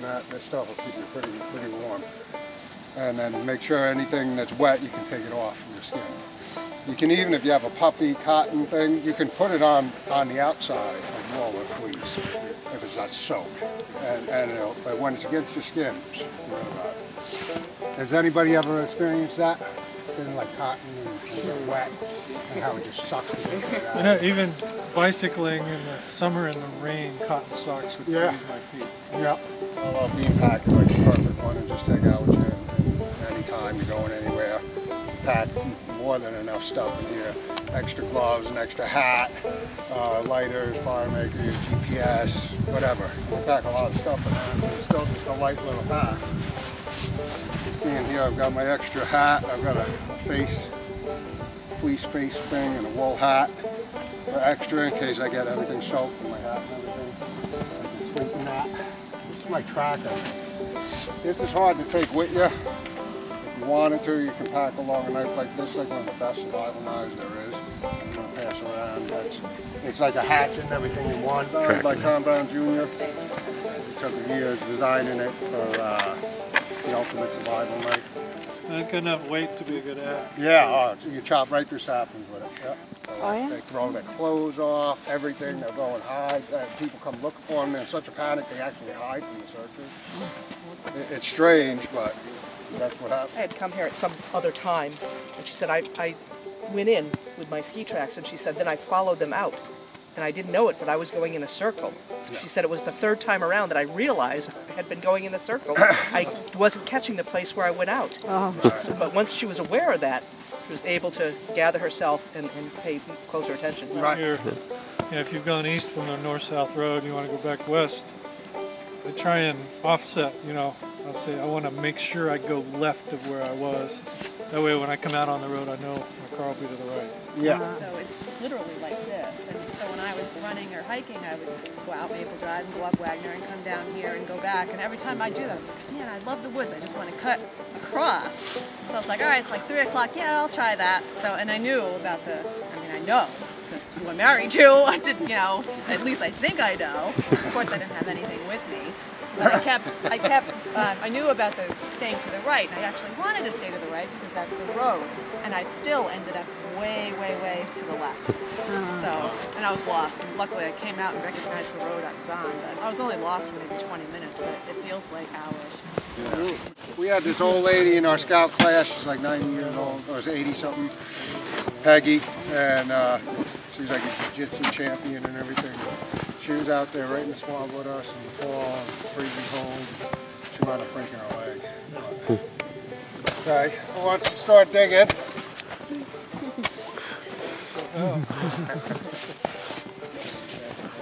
and that stuff will keep you pretty warm. And then make sure anything that's wet, you can take it off from your skin. You can even, if you have a puffy cotton thing, you can put it on the outside of wool or fleece if it's not soaked. But when it's against your skin, forget about it. Has anybody ever experienced that? Feeling like cotton and wet, and how it just sucks the You know, even bicycling in the summer in the rain, cotton socks would freeze my feet. Yeah. Well, bean pack is like the perfect one, and just take out with you anytime you're going anywhere. Pack more than enough stuff in here. Extra gloves, an extra hat, lighters, fire makers, GPS, whatever. We pack a lot of stuff in that, but it's still just a light little pack. Seeing here, I've got my extra hat. I've got a fleece face thing and a wool hat for extra in case I get everything soaked in my hat and everything. I can sleep in that. This is my tracker. This is hard to take with you. If you wanted to, you can pack along a knife like this, like one of the best survival knives there is. I'm going to pass around. It's like a hatchet and everything in one. By Tom Brown Jr. He took years designing it for the ultimate survival knife. Not good enough weight to be a good hat. Yeah, so you chop right through saplings with it. Yeah. So Oh, yeah? they throw their clothes off, everything. They're going hide. People come looking for them. They're in such a panic they actually hide from the searchers. It's strange, but that's what happens. I had come here at some other time, and she said I went in with my ski tracks, and she said then I followed them out. And I didn't know it, but I was going in a circle. Yeah. She said it was the third time around that I realized I had been going in a circle. I wasn't catching the place where I went out. Oh. But once she was aware of that, she was able to gather herself and pay closer attention. Right. Here, if you've gone east from the north-south road and you want to go back west, I try and offset, you know. I'll say I want to make sure I go left of where I was. That way when I come out on the road, I know my car will be to the right. Yeah. So it's literally like this. And so when I was running or hiking, I would go out Maple Drive and go up Wagner and come down here and go back. And every time I do that, I'm like, man, I love the woods. I just want to cut across. So I was like, all right, it's like 3 o'clock. Yeah, I'll try that. So, and I knew about I know, because who I'm married to, I didn't, you know, at least I think I know. Of course, I didn't have anything with me. But I knew about the staying to the right, and I actually wanted to stay to the right because that's the road. And I still ended up way, way, way to the left. So, and I was lost. And luckily, I came out and recognized the road I was on. But I was only lost for maybe 20 minutes, but it feels like hours. Yeah. We had this old lady in our scout class. She's like 90 years old, or 80-something, Peggy, and she's like a jiu-jitsu champion and everything. She was out there right in the swamp with us in the fall, freezing cold. She wound up breaking her leg. Okay, who wants to start digging?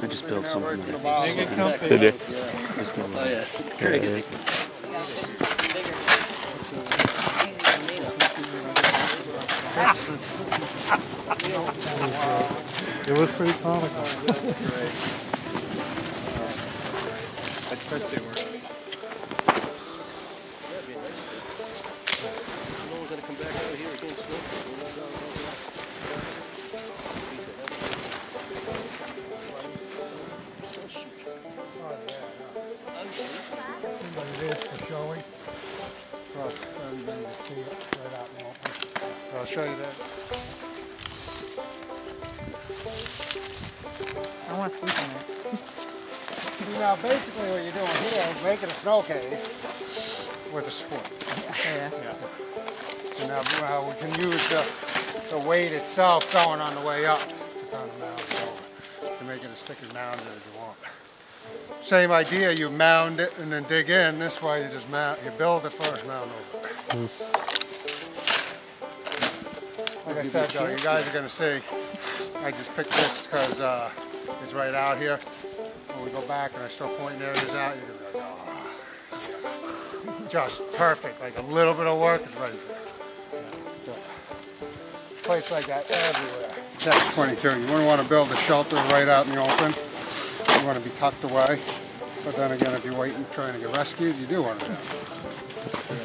I just built something. Make it comfy. Oh yeah. Crazy. It was pretty comical. At first they were. Gonna come back over here again soon. What it is for showing. Everybody can see it right out in the open. I'll show you that. I want to sleep in it. Now basically what you're doing here is making a snow cave with a support. Yeah. And now we can use the weight itself going on the way up to kind of mound it over, to make it as thick as mounded as you want. Same idea, you mound it and then dig in. This way you just mount, you build it first, mound over it. Like I said though, you guys are going to see, I just picked this because it's right out here. When we go back and I start pointing areas out, you're going to be like, oh, just perfect. Like a little bit of work is right there. Place like that everywhere. That's 22. You wouldn't want to build a shelter right out in the open. You want to be tucked away. But then again, if you're waiting, trying to get rescued, you do want to do that.